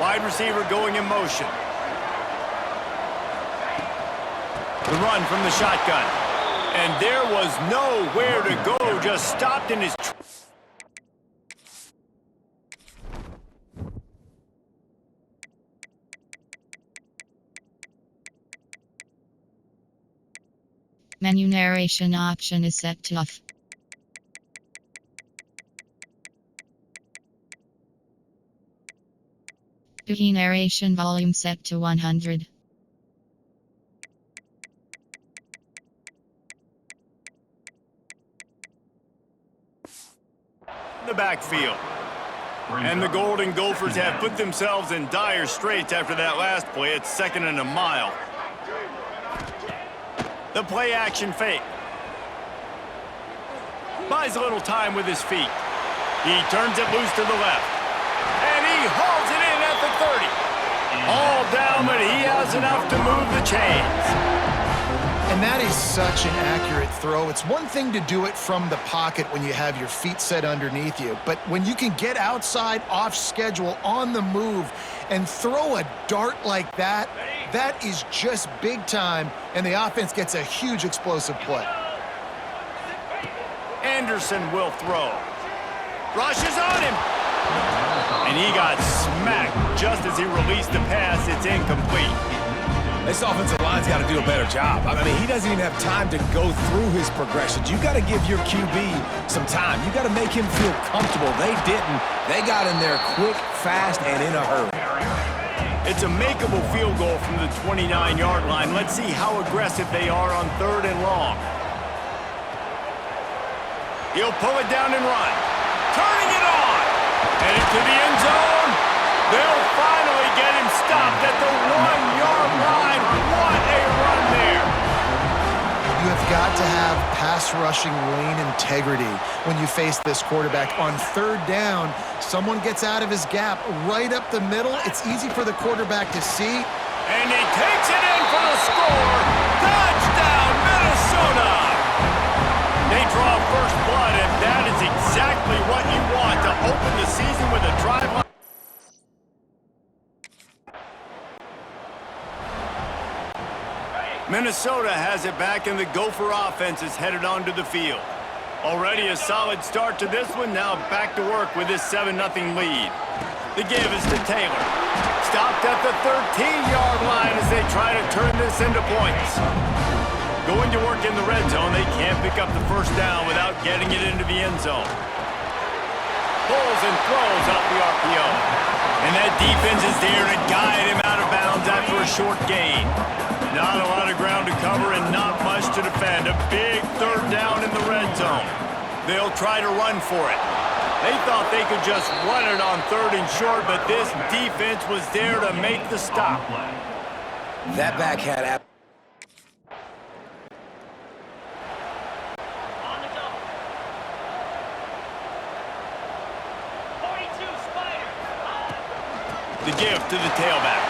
Wide receiver going in motion. The run from the shotgun. And there was nowhere to go, just stopped in his... Menu narration option is set to off. Wiki narration volume set to 100. The backfield. And the Golden Gophers have put themselves in dire straits after that last play. It's 2nd and a mile. The play action fake. Buys a little time with his feet. He turns it loose to the left. And he hauls it in at the 30. All down, but he has enough to move the chains. And that is such an accurate throw. It's one thing to do it from the pocket when you have your feet set underneath you, but when you can get outside, off schedule, on the move, and throw a dart like that, that is just big time, and the offense gets a huge explosive play. Anderson will throw. Rushes on him. And he got smacked just as he released the pass. It's incomplete. This offensive line's got to do a better job. I mean, he doesn't even have time to go through his progressions. You got to give your QB some time. You got to make him feel comfortable. They didn't. They got in there quick, fast, and in a hurry. It's a makeable field goal from the 29-yard line. Let's see how aggressive they are on 3rd and long. He'll pull it down and run. Turning it on. Headed to the end zone. They'll finally get him stopped at the 1-yard line. What a run there. You have got to have pass rushing lane integrity when you face this quarterback. On 3rd down, someone gets out of his gap right up the middle. It's easy for the quarterback to see. And he takes it in for the score. Touchdown, Minnesota. They draw first blood, and that is exactly what you want to open the season with a drive line. Minnesota has it back, and the Gopher offense is headed onto the field. Already a solid start to this one. Now back to work with this 7-0 lead. The give is to Taylor. Stopped at the 13-yard line as they try to turn this into points. Going to work in the red zone. They can't pick up the first down without getting it into the end zone. Pulls and throws off the RPO. And that defense is there to guide him out of bounds after a short gain. Not a lot of ground to cover and not much to defend. A big 3rd down in the red zone. They'll try to run for it. They thought they could just run it on 3rd and short, but this defense was there to make the stop. That back had... The give to the tailback.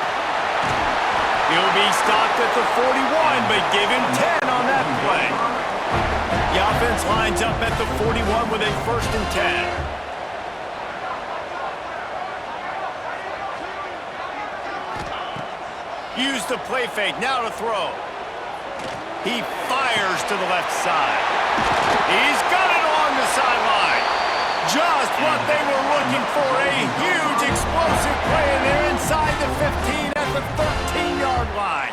He'll be stopped at the 41, but give him 10 on that play. The offense lines up at the 41 with a 1st and 10. Use the play fake, now to throw. He fires to the left side. He's got it along the sideline. Just what they were looking for, a huge explosive play, and they're inside the 15 at the 13-yard line.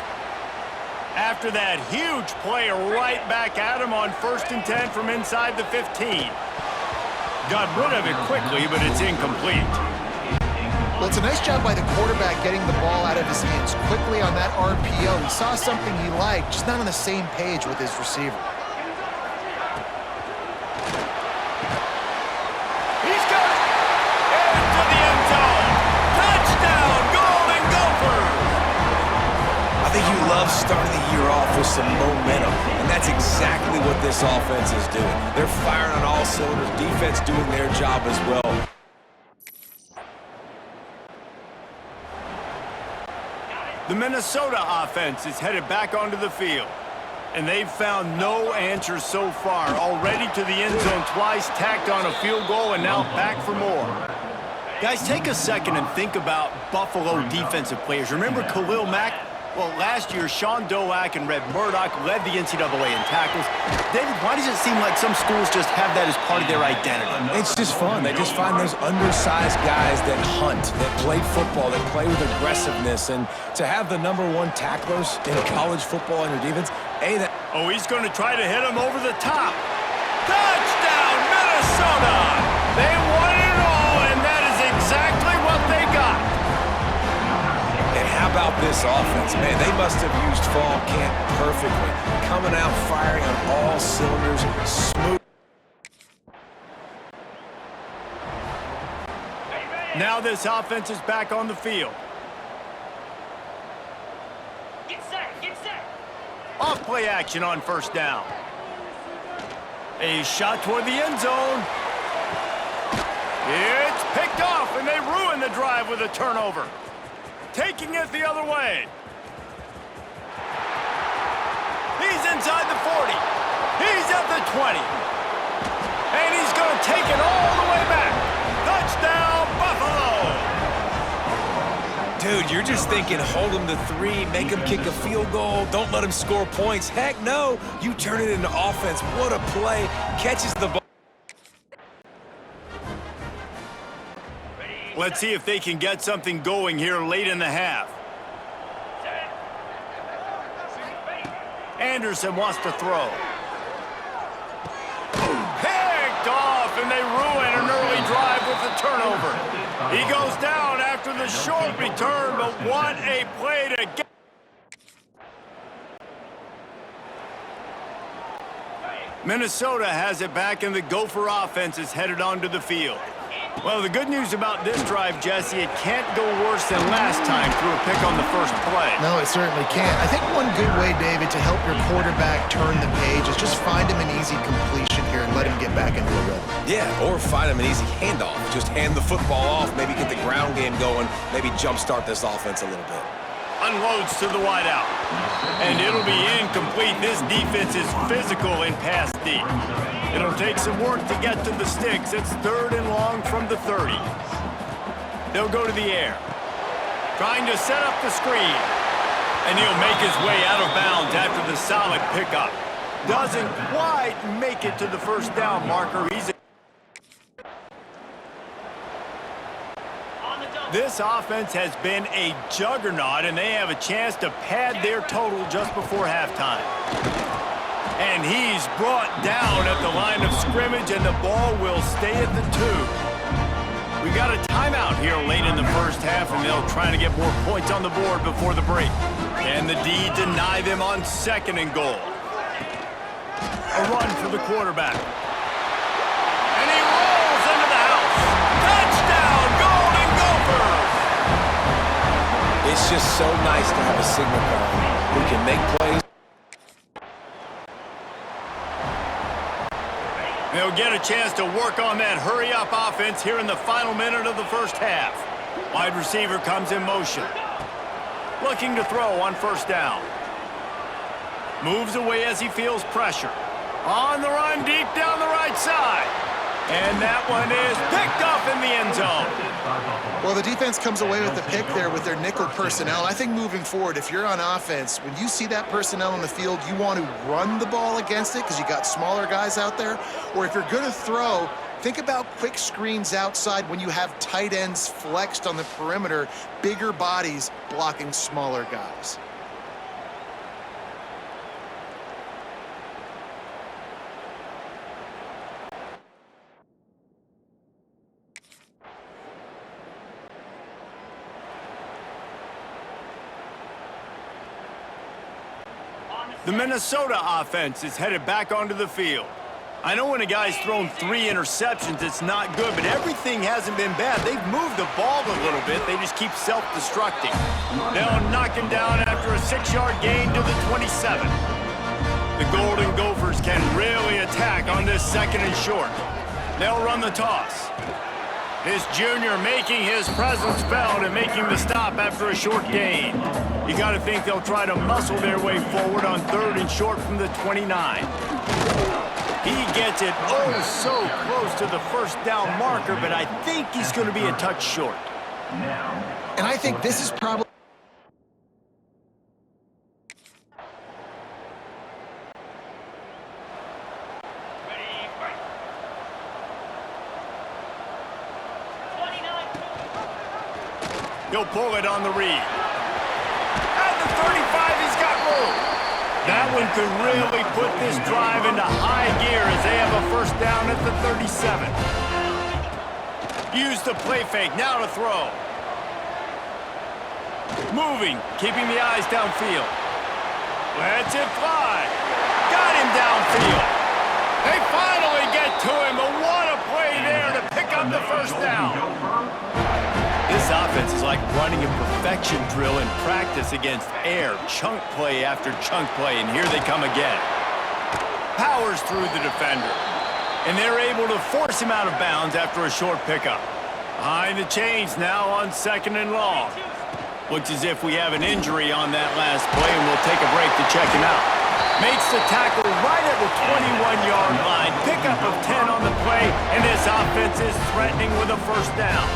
After that huge play, right back at him on 1st and 10 from inside the 15. Got rid of it quickly, but it's incomplete. Well, it's a nice job by the quarterback getting the ball out of his hands quickly on that RPO. He saw something he liked, just not on the same page with his receiver. Starting the year off with some momentum, and that's exactly what this offense is doing. They're firing on all cylinders, defense doing their job as well. The Minnesota offense is headed back onto the field, and they've found no answers so far. Already to the end zone twice, tacked on a field goal, and now back for more. Guys, take a second and think about Buffalo defensive players. Remember Khalil Mack? Well, last year, Sean Doak and Red Murdoch led the NCAA in tackles. David, why does it seem like some schools just have that as part of their identity? It's just fun. They just find those undersized guys that hunt, that play football, that play with aggressiveness. And to have the #1 tacklers in college football in your defense, that... Oh, he's going to try to hit him over the top. Touchdown, Minnesota! They won it all, and that is exactly what they got. And how about this offense? Man, they must have used fall camp perfectly. Coming out firing on all cylinders, smooth. Now this offense is back on the field. Get set, get set. Off play action on first down. A shot toward the end zone. It's picked off, and they ruin the drive with a turnover. Taking it the other way. He's inside the 40. He's at the 20. And he's going to take it all the way back. Touchdown, Buffalo! Dude, you're just thinking, hold him to 3, make him kick a field goal, don't let him score points. Heck no, you turn it into offense. What a play. Catches the ball. Let's see if they can get something going here late in the half. Anderson wants to throw. Picked off, and they ruin an early drive with the turnover. He goes down after the short return, but what a play to get. Minnesota has it back, and the Gopher offense is headed onto the field. Well, the good news about this drive, Jesse, it can't go worse than last time through a pick on the first play. No, it certainly can't. I think one good way, David, to help your quarterback turn the page is just find him an easy completion here and let him get back into a rhythm. Yeah, or find him an easy handoff. Just hand the football off, maybe get the ground game going, maybe jumpstart this offense a little bit. Unloads to the wideout. And it'll be incomplete. This defense is physical in pass D. It'll take some work to get to the sticks. It's 3rd and long from the 30. They'll go to the air. Trying to set up the screen. And he'll make his way out of bounds after the solid pickup. Doesn't quite make it to the first down marker. This offense has been a juggernaut, and they have a chance to pad their total just before halftime. And he's brought down at the line of scrimmage, and the ball will stay at the 2. We got a timeout here late in the first half, and they'll try to get more points on the board before the break. And the D deny them on 2nd and goal. A run for the quarterback. And he rolls into the house. Touchdown, Golden Gophers! It's just so nice to have a signal guy who can make plays. They'll get a chance to work on that hurry-up offense here in the final minute of the first half. Wide receiver comes in motion. Looking to throw on first down. Moves away as he feels pressure. On the run deep down the right side. And that one is picked off in the end zone. Well, the defense comes away with the pick there with their nickel personnel. I think moving forward, if you're on offense, when you see that personnel on the field, you want to run the ball against it because you got smaller guys out there. Or if you're going to throw, think about quick screens outside when you have tight ends flexed on the perimeter, bigger bodies blocking smaller guys. The Minnesota offense is headed back onto the field. I know when a guy's thrown 3 interceptions, it's not good, but everything hasn't been bad. They've moved the ball a little bit. They just keep self-destructing. They'll knock him down after a 6-yard gain to the 27. The Golden Gophers can really attack on this 2nd and short. They'll run the toss. This junior making his presence felt and making the stop after a short gain. You got to think they'll try to muscle their way forward on 3rd and short from the 29. He gets it oh so close to the first down marker, but I think he's going to be a touch short. And I think this is probably... Ready, break. 29. He'll pull it on the read. At the 35, he's got room. That one could really put this drive into high gear as they have a first down at the 37. Use the play fake, now to throw. Moving, keeping the eyes downfield. Lets it fly. Got him downfield. They finally get to him, but what a play there to pick up the first down. This offense is like running a perfection drill in practice against air, chunk play after chunk play, and here they come again. Powers through the defender, and they're able to force him out of bounds after a short pickup. Behind the chains now on 2nd and long. Looks as if we have an injury on that last play, and we'll take a break to check him out. Makes the tackle right at the 21-yard line. Pickup of 10 on the play, and this offense is threatening with a first down.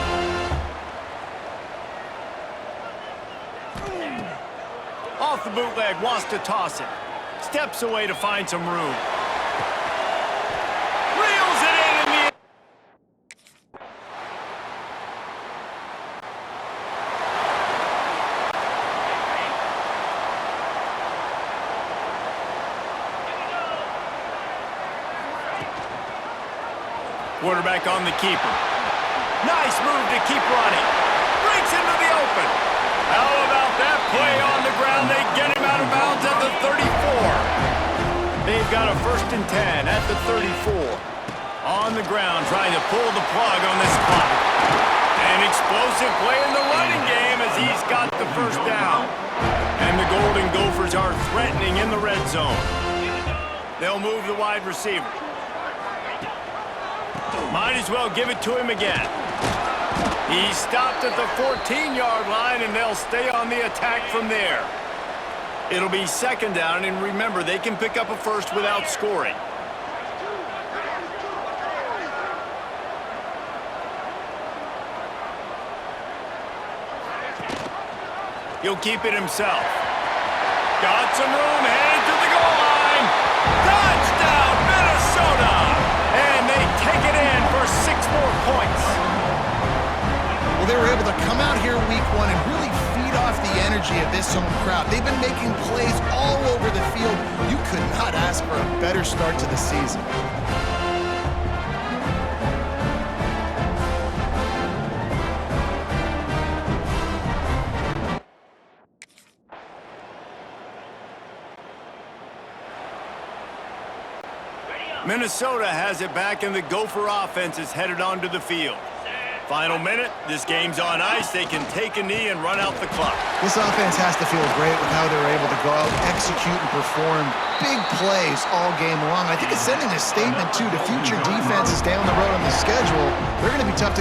Off the bootleg, wants to toss it. Steps away to find some room. Reels it in the air. Quarterback on the keeper. Nice move to keep running. Breaks into the open. How about that play on the ground? They get him out of bounds at the 34. They've got a 1st and 10 at the 34. On the ground, trying to pull the plug on this clock. An explosive play in the running game as he's got the first down. And the Golden Gophers are threatening in the red zone. They'll move the wide receiver. Might as well give it to him again. He stopped at the 14-yard line, and they'll stay on the attack from there. It'll be 2nd down, and remember, they can pick up a first without scoring. He'll keep it himself. Got some room, headed to the goal line. Touchdown, Minnesota! And they take it in for 6 more points. Well, they were able to come out here week 1 and really feed off the energy of this home crowd. They've been making plays all over the field. You could not ask for a better start to the season. Minnesota has it back, and the Gopher offense is headed onto the field. Final minute, this game's on ice. They can take a knee and run out the clock. This offense has to feel great with how they're able to go out, execute, and perform big plays all game long. I think it's sending a statement, too, to future defenses down the road on the schedule. They're going to be tough to